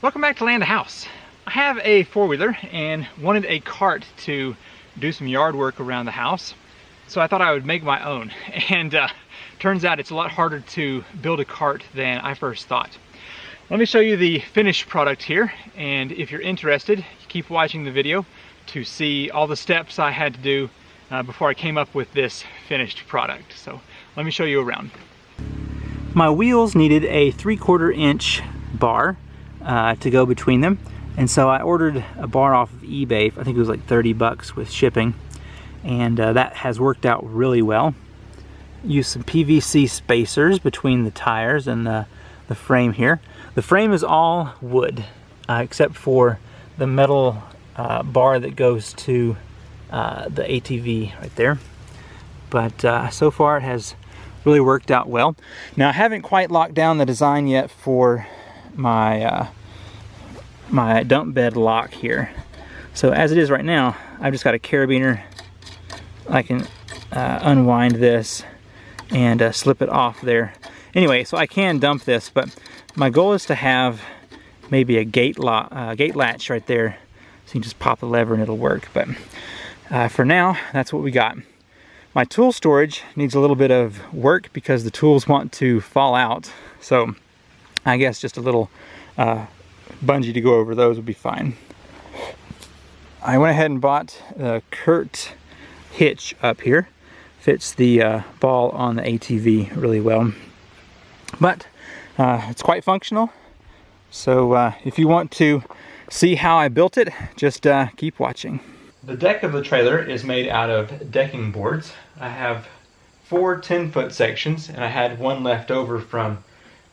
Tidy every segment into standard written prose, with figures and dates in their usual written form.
Welcome back to Land a House. I have a four-wheeler and wanted a cart to do some yard work around the house, so I thought I would make my own. And turns out it's a lot harder to build a cart than I first thought. Let me show you the finished product here, and if you're interested, keep watching the video to see all the steps I had to do before I came up with this finished product. So let me show you around. My wheels needed a 3/4 inch bar to go between them, and so I ordered a bar off of eBay. I think it was like 30 bucks with shipping, and that has worked out really well. Used some PVC spacers between the tires and the frame here. The frame is all wood except for the metal bar that goes to the ATV right there, but so far it has really worked out well. Now, I haven't quite locked down the design yet for my my dump bed lock here. So as it is right now, I've just got a carabiner. I can unwind this and slip it off there. Anyway, so I can dump this, but my goal is to have maybe a gate latch right there, so you can just pop the lever and it'll work. But for now, that's what we got. My tool storage needs a little bit of work because the tools want to fall out. So I guess just a little bungee to go over those would be fine. I went ahead and bought the Cart hitch up here. Fits the ball on the ATV really well. But it's quite functional. So if you want to see how I built it, just keep watching. The deck of the trailer is made out of decking boards. I have 4 10-foot sections, and I had one left over from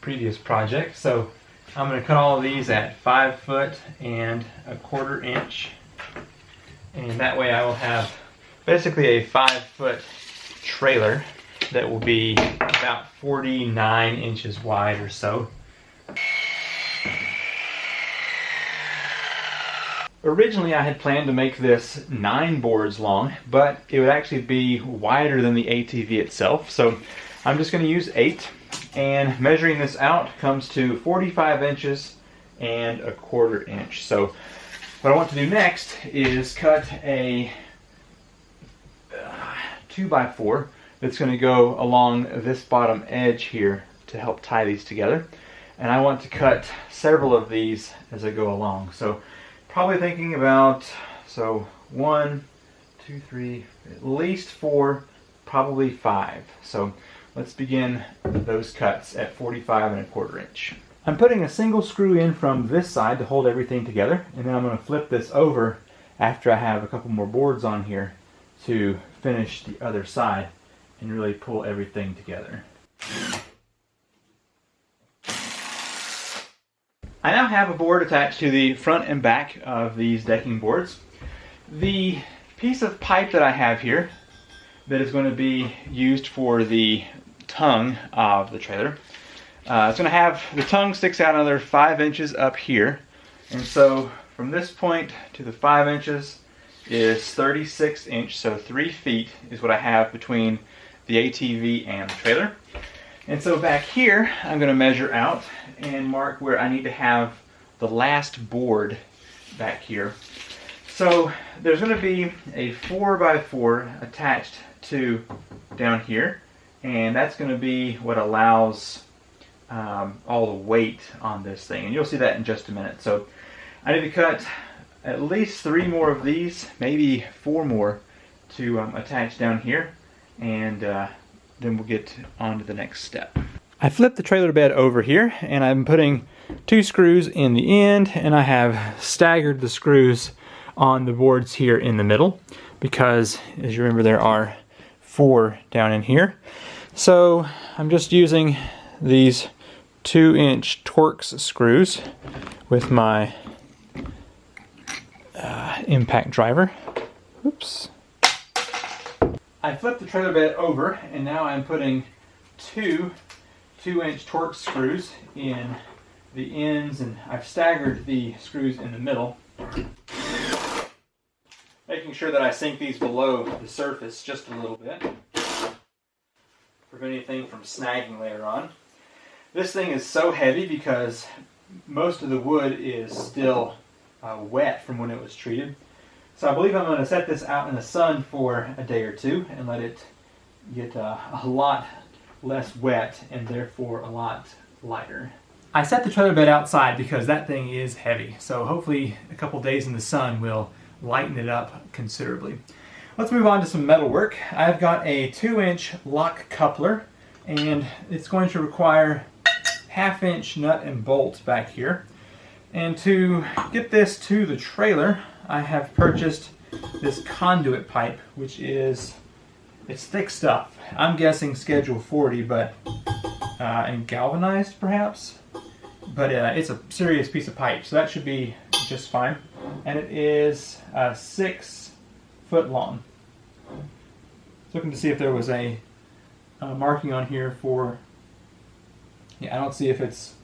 previous project. So I'm going to cut all of these at 5 foot and 1/4 inch. And that way I will have basically a 5-foot trailer that will be about 49 inches wide or so. Originally I had planned to make this 9 boards long, but it would actually be wider than the ATV itself. So I'm just going to use 8, and measuring this out comes to 45 inches and 1/4 inch. So what I want to do next is cut a 2x4 that's going to go along this bottom edge here to help tie these together. And I want to cut several of these as I go along. So probably thinking about, 1, 2, 3, at least 4, probably 5. So let's begin those cuts at 45 and 1/4 inch. I'm putting a single screw in from this side to hold everything together, and then I'm going to flip this over after I have a couple more boards on here to finish the other side and really pull everything together. I now have a board attached to the front and back of these decking boards. The piece of pipe that I have here that is going to be used for the tongue of the trailer, it's going to have, the tongue sticks out another 5 inches up here, and so from this point to the 5 inches is 36 inch, so 3 feet is what I have between the ATV and the trailer. And so back here I'm going to measure out and mark where I need to have the last board back here. So there's going to be a 4x4 attached to down here, and that's going to be what allows all the weight on this thing, and you'll see that in just a minute. So I need to cut at least 3 more of these, maybe 4 more, to attach down here, and then we'll get on to the next step. I flipped the trailer bed over here, and I'm putting 2 screws in the end, and I have staggered the screws on the boards here in the middle, because as you remember there are 4 down in here. So I'm just using these 2-inch Torx screws with my impact driver. Oops. I flipped the trailer bed over, and now I'm putting 2 2-inch Torx screws in the ends, and I've staggered the screws in the middle, making sure that I sink these below the surface just a little bit, prevent anything from snagging later on. This thing is so heavy because most of the wood is still wet from when it was treated. So I believe I'm going to set this out in the sun for a day or two and let it get a lot less wet and therefore a lot lighter. I set the trailer bed outside because that thing is heavy, so hopefully a couple days in the sun will lighten it up considerably. Let's move on to some metal work. I've got a 2-inch lock coupler, and it's going to require 1/2-inch nut and bolt back here. And to get this to the trailer, I have purchased this conduit pipe, which is, it's thick stuff. I'm guessing schedule 40, but and galvanized perhaps. But it's a serious piece of pipe, so that should be just fine. And it is 6 foot long. Looking to see if there was a marking on here for, yeah, I don't see if it's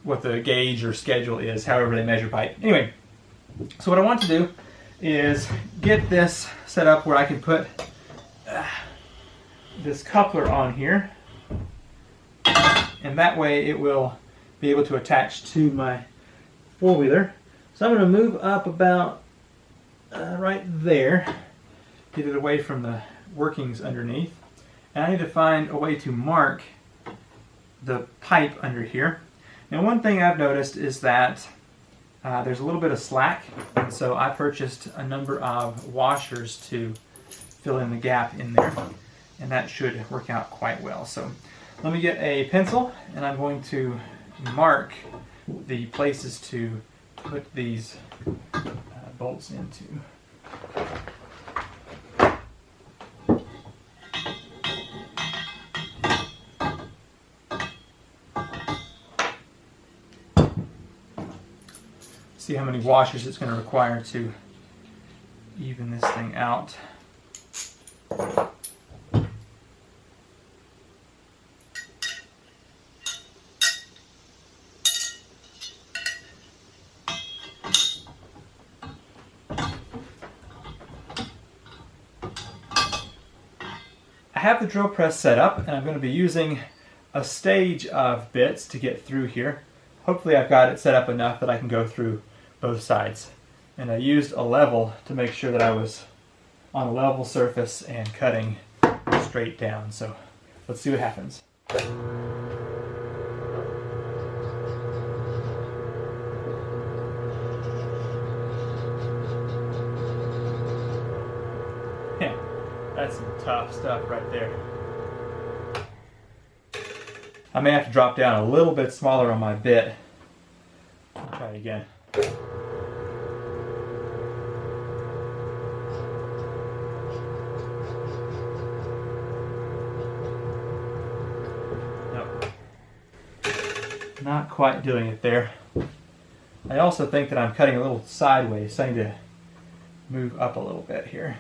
what the gauge or schedule is, however they measure pipe. Anyway, so what I want to do is get this set up where I can put this coupler on here, and that way it will be able to attach to my four-wheeler. So I'm going to move up about right there, get it away from the workings underneath, and I need to find a way to mark the pipe under here. Now, one thing I've noticed is that there's a little bit of slack, and so I purchased a number of washers to fill in the gap in there, and that should work out quite well. So let me get a pencil, and I'm going to mark the places to put these bolts into. See how many washers it's going to require to even this thing out. I have the drill press set up, and I'm going to be using a stage of bits to get through here. Hopefully I've got it set up enough that I can go through both sides. And I used a level to make sure that I was on a level surface and cutting straight down. So let's see what happens. Yeah, that's some tough stuff right there. I may have to drop down a little bit smaller on my bit. I'll try it again. Nope. Not quite doing it there. I also think that I'm cutting a little sideways, so I need to move up a little bit here.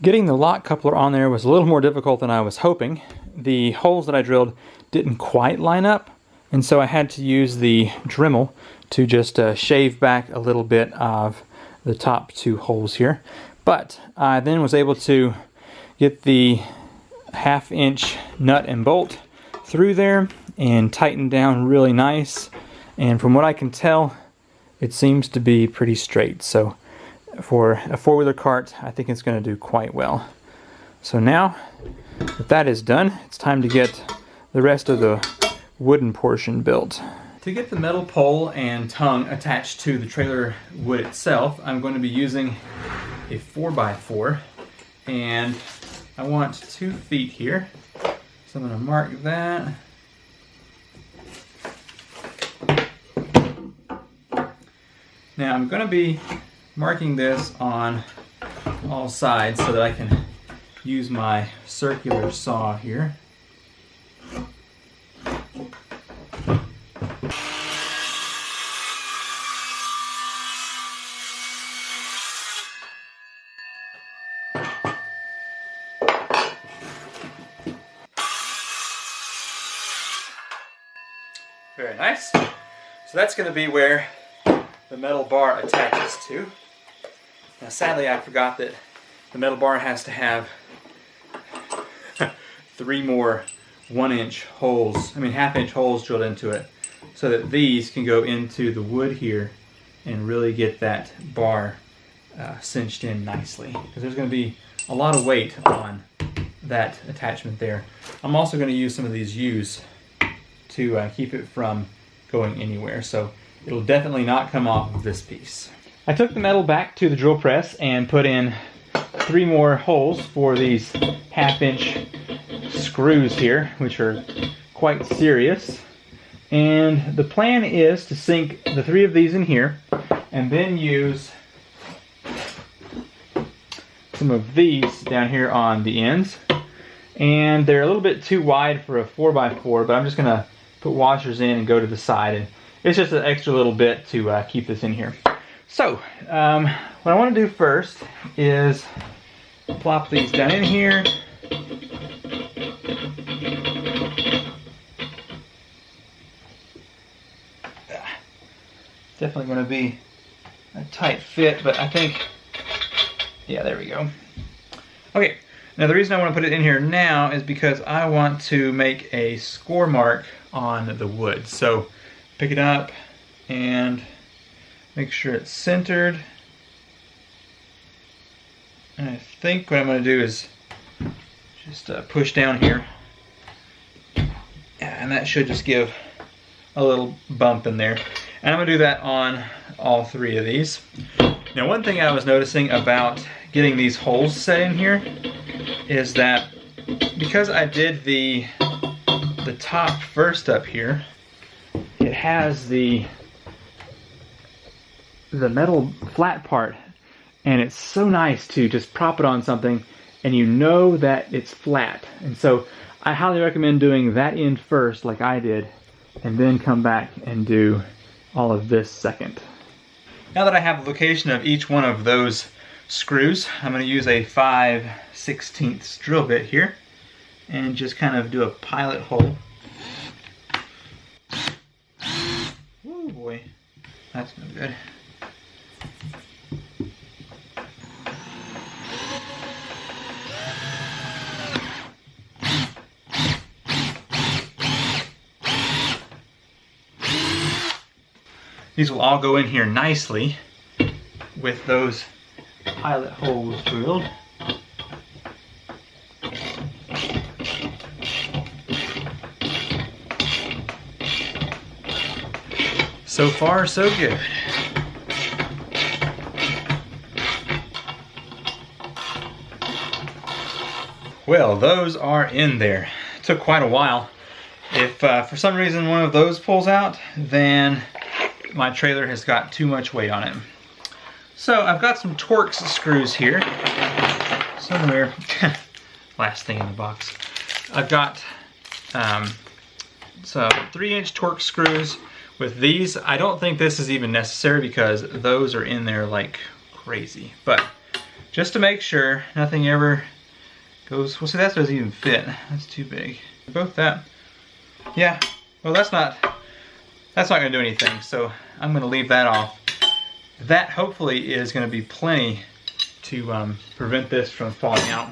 Getting the lock coupler on there was a little more difficult than I was hoping. The holes that I drilled didn't quite line up, and so I had to use the Dremel to just shave back a little bit of the top 2 holes here. But I then was able to get the 1/2-inch nut and bolt through there and tighten down really nice. And from what I can tell, it seems to be pretty straight. So for a 4-wheeler cart, I think it's going to do quite well. So now that that is done, it's time to get the rest of the wooden portion built. To get the metal pole and tongue attached to the trailer wood itself, I'm going to be using a 4x4, and I want 2 feet here. So I'm going to mark that. Now I'm going to be marking this on all sides so that I can use my circular saw here. nice. So that's going to be where the metal bar attaches to. Now sadly I forgot that the metal bar has to have 3 more 1-inch holes, half-inch holes drilled into it, so that these can go into the wood here and really get that bar cinched in nicely. Because there's going to be a lot of weight on that attachment there. I'm also going to use some of these U's to keep it from going anywhere, so it'll definitely not come off of this piece. I took the metal back to the drill press and put in 3 more holes for these 1/2-inch screws here, which are quite serious. And the plan is to sink the 3 of these in here and then use some of these down here on the ends. And they're a little bit too wide for a 4x4, but I'm just going to put washers in and go to the side. And it's just an extra little bit to keep this in here. So, what I want to do first is plop these down in here. Definitely going to be a tight fit, but I think, yeah, there we go. Okay, now the reason I want to put it in here now is because I want to make a score mark on the wood. So pick it up and make sure it's centered. And I think what I'm going to do is just push down here. And that should just give a little bump in there. And I'm going to do that on all 3 of these. Now one thing I was noticing about getting these holes set in here is that because I did the top first up here, it has the metal flat part, and it's so nice to just prop it on something and you know that it's flat. And so I highly recommend doing that end first like I did, and then come back and do all of this second. Now that I have the location of each one of those screws, I'm going to use a 5/16 drill bit here and just kind of do a pilot hole. Oh boy, that's no good. These will all go in here nicely with those pilot holes drilled. So far, so good. Well, those are in there. It took quite a while. If for some reason one of those pulls out, then my trailer has got too much weight on it. So I've got some Torx screws here somewhere. Last thing in the box. I've got some 3-inch Torx screws. With these, I don't think this is even necessary because those are in there like crazy. But just to make sure nothing ever goes, well, see, that doesn't even fit. That's too big. Both that. Yeah, well, that's not gonna do anything, so I'm gonna leave that off. That hopefully is gonna be plenty to prevent this from falling out.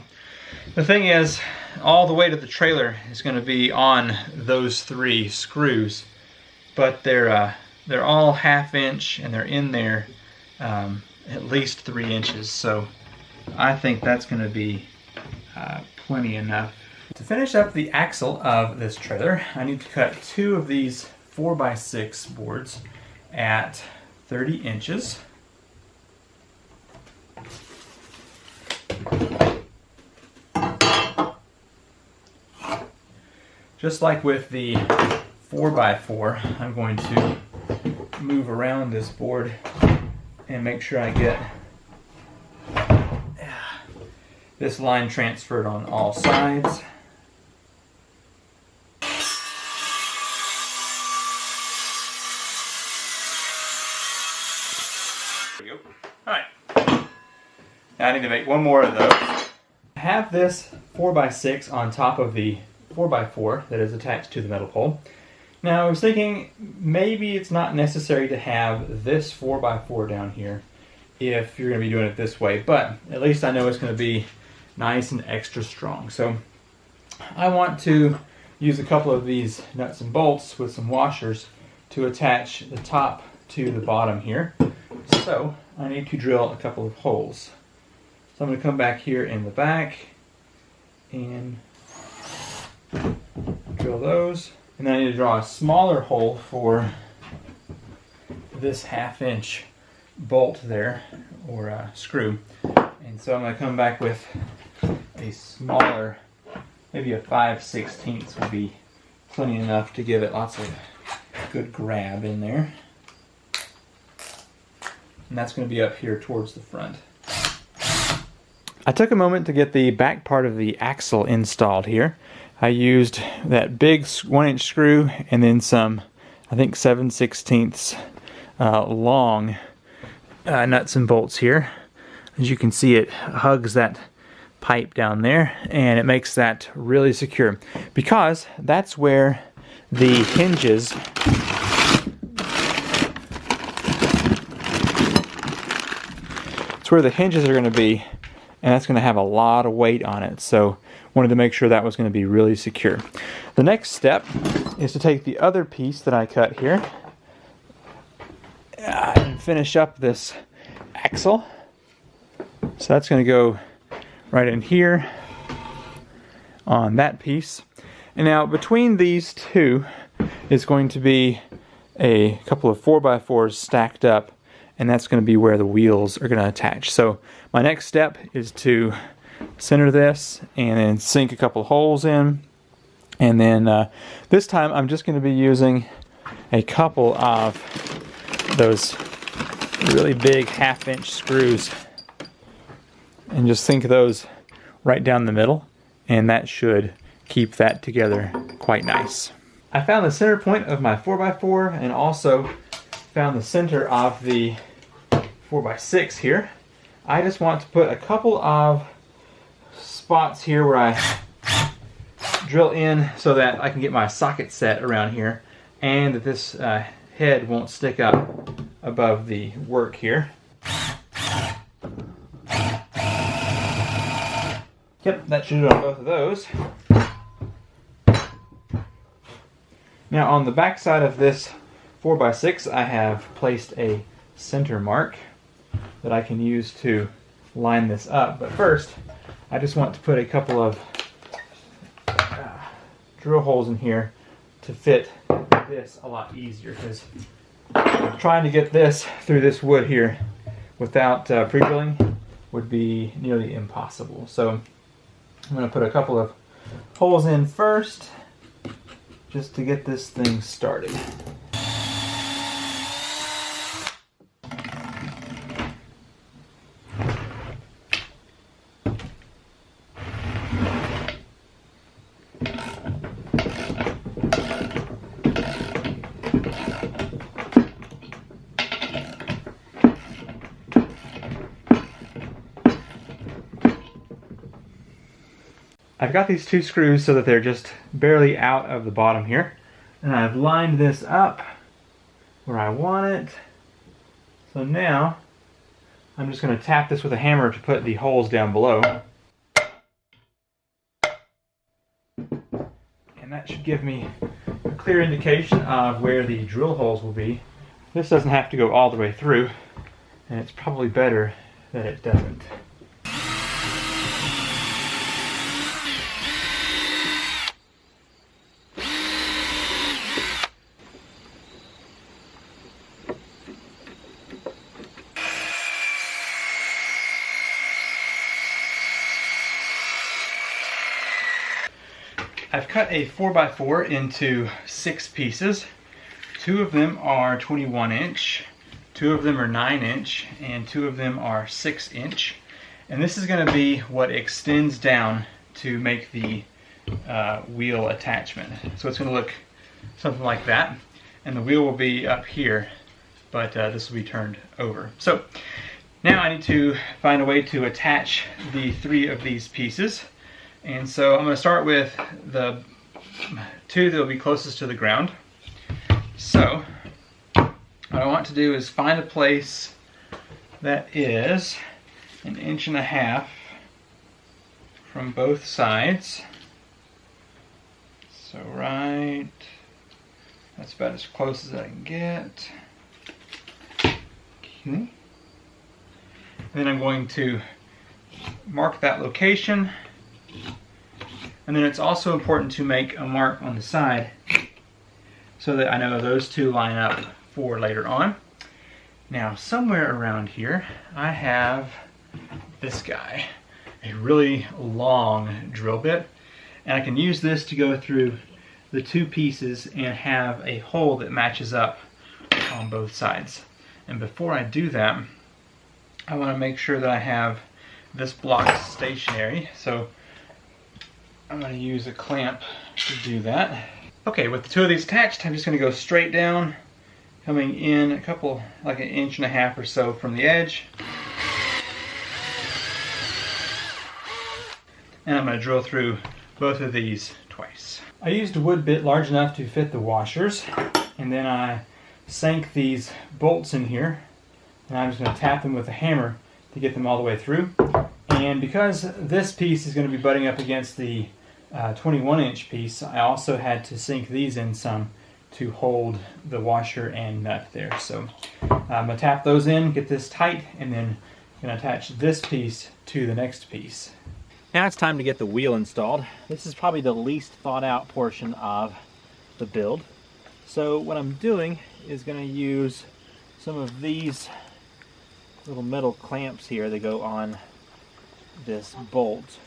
The thing is, all the weight of the trailer is gonna be on those 3 screws, but they're all 1/2 inch and they're in there at least 3 inches, so I think that's gonna be plenty enough. To finish up the axle of this trailer, I need to cut 2 of these 4x6 boards at 30 inches. Just like with the 4x4, I'm going to move around this board and make sure I get this line transferred on all sides. There we go. Alright. Now I need to make one more of those. I have this 4x6 on top of the 4x4 that is attached to the metal pole. Now I was thinking maybe it's not necessary to have this 4x4 down here if you're going to be doing it this way, but at least I know it's going to be nice and extra strong. So I want to use a couple of these nuts and bolts with some washers to attach the top to the bottom here. So I need to drill a couple of holes. So I'm going to come back here in the back and drill those. And then I need to draw a smaller hole for this 1/2-inch bolt there, or screw. And so I'm going to come back with a smaller, maybe a 5/16 would be plenty enough to give it lots of good grab in there. And that's going to be up here towards the front. I took a moment to get the back part of the axle installed here. I used that big 1-inch screw and then some, I think 7/16 long nuts and bolts here. As you can see, it hugs that pipe down there and it makes that really secure, because that's where the hinges are going to be, and that's going to have a lot of weight on it. So wanted to make sure that was going to be really secure. The next step is to take the other piece that I cut here and finish up this axle. So that's going to go right in here on that piece. And now between these two is going to be a couple of 4x4s stacked up, and that's going to be where the wheels are going to attach. So my next step is to center this and then sink a couple holes in, and then this time I'm just going to be using a couple of those really big 1/2-inch screws and just sink those right down the middle, and that should keep that together quite nice. I found the center point of my 4x4 and also found the center of the 4x6 here. I just want to put a couple of spots here where I drill in so that I can get my socket set around here, and that this head won't stick up above the work here. Yep, that should do it on both of those. Now on the back side of this 4x6 I have placed a center mark that I can use to line this up, but first I just want to put a couple of drill holes in here to fit this a lot easier, because trying to get this through this wood here without pre-drilling would be nearly impossible. So I'm going to put a couple of holes in first just to get this thing started. I've got these two screws so that they're just barely out of the bottom here, and I've lined this up where I want it. So now I'm just going to tap this with a hammer to put the holes down below, and that should give me a clear indication of where the drill holes will be. This doesn't have to go all the way through, and it's probably better that it doesn't. I've cut a 4x4 into 6 pieces. 2 of them are 21-inch, 2 of them are 9-inch, and 2 of them are 6-inch. And this is going to be what extends down to make the wheel attachment. So it's going to look something like that, and the wheel will be up here, but this will be turned over. So now I need to find a way to attach the 3 of these pieces. And so I'm going to start with the 2 that will be closest to the ground. So what I want to do is find a place that is 1.5 inches from both sides. So right, that's about as close as I can get. Okay. And then I'm going to mark that location. And then it's also important to make a mark on the side so that I know those two line up for later on. Now, somewhere around here, I have this guy, a really long drill bit, and I can use this to go through the two pieces and have a hole that matches up on both sides. And before I do that, I want to make sure that I have this block stationary, so I'm going to use a clamp to do that. Okay, with the two of these attached, I'm just going to go straight down, coming in a couple, like 1.5 inches or so from the edge. And I'm going to drill through both of these twice. I used a wood bit large enough to fit the washers, and then I sank these bolts in here, and I'm just going to tap them with a hammer to get them all the way through. And because this piece is going to be butting up against the 21-inch piece, I also had to sink these in some to hold the washer and nut there. So I'm going to tap those in, get this tight, and then I'm going to attach this piece to the next piece. Now it's time to get the wheel installed. This is probably the least thought out portion of the build. So what I'm doing is going to use some of these little metal clamps here that go on this bolt.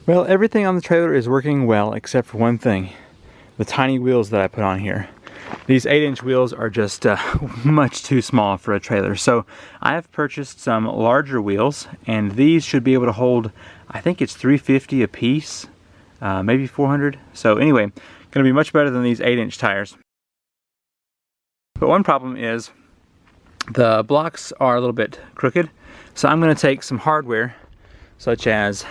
Well, everything on the trailer is working well except for one thing, the tiny wheels that I put on here. These 8-inch wheels are just much too small for a trailer. So I have purchased some larger wheels, and these should be able to hold, I think it's 350 a piece, maybe 400. So anyway, gonna be much better than these 8-inch tires. But one problem is the blocks are a little bit crooked. So I'm gonna take some hardware such as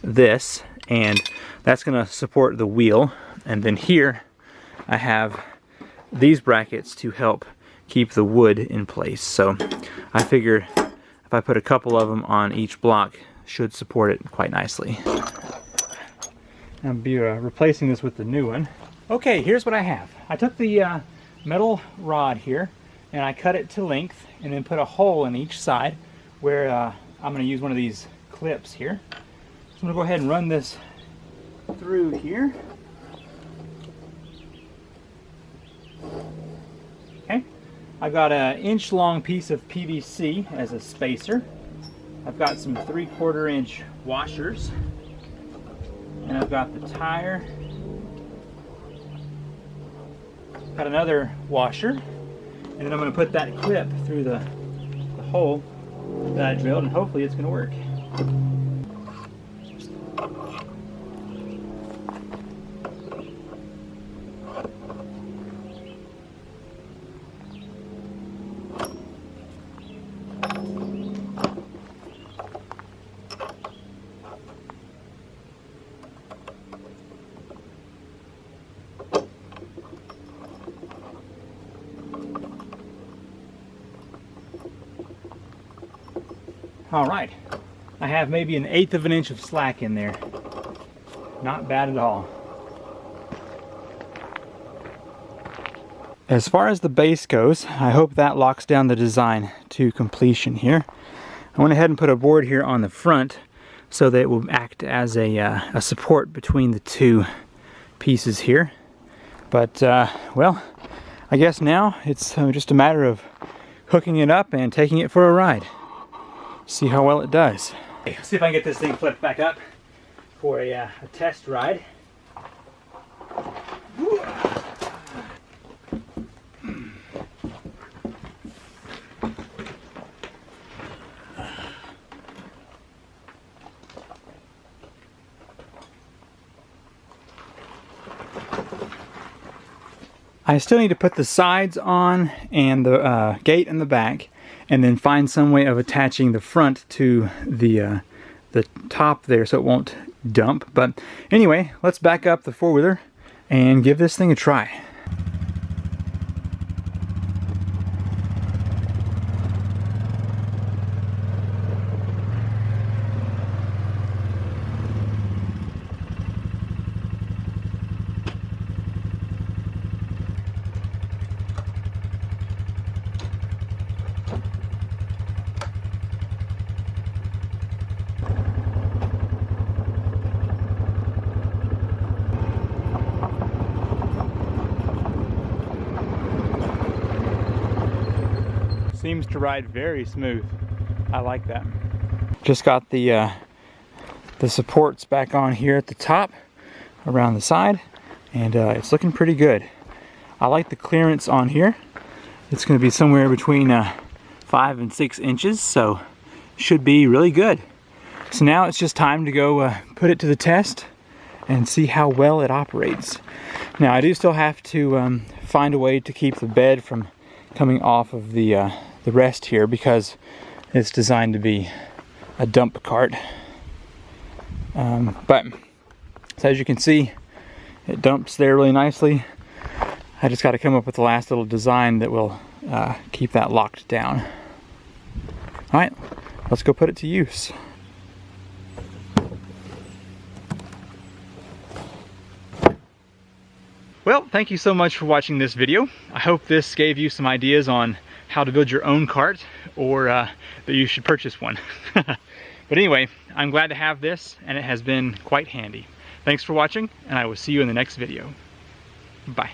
this, and that's going to support the wheel, and then here I have these brackets to help keep the wood in place. So I figure if I put a couple of them on each block, should support it quite nicely. I'll be replacing this with the new one. Okay, here's what I have. I took the metal rod here and I cut it to length and then put a hole in each side where I'm going to use one of these clips here. So I'm going to go ahead and run this through here. Okay, I've got an inch-long piece of PVC as a spacer. I've got some 3/4 inch washers, and I've got the tire. Got another washer, and then I'm going to put that clip through the hole that I drilled, and hopefully it's going to work. All right, I have maybe 1/8 of an inch of slack in there. Not bad at all. As far as the base goes, I hope that locks down the design to completion here. I went ahead and put a board here on the front so that it will act as a support between the two pieces here. But, well, I guess now it's just a matter of hooking it up and taking it for a ride. See how well it does. Okay, see if I can get this thing flipped back up. for a test ride. I still need to put the sides on and the gate in the back, and then find some way of attaching the front to the top there so it won't dump. But anyway, let's back up the four-wheeler and give this thing a try. Seems to ride very smooth. I like that. Just got the supports back on here at the top, around the side, and it's looking pretty good. I like the clearance on here. It's going to be somewhere between 5 and 6 inches, so should be really good. So now it's just time to go put it to the test and see how well it operates. Now I do still have to find a way to keep the bed from coming off of the rest here, because it's designed to be a dump cart. But so as you can see, it dumps there really nicely. I just got to come up with the last little design that will keep that locked down. Alright, let's go put it to use. Well, thank you so much for watching this video. I hope this gave you some ideas on how to build your own cart, or that you should purchase one. But anyway, I'm glad to have this, and it has been quite handy. Thanks for watching, and I will see you in the next video. Bye.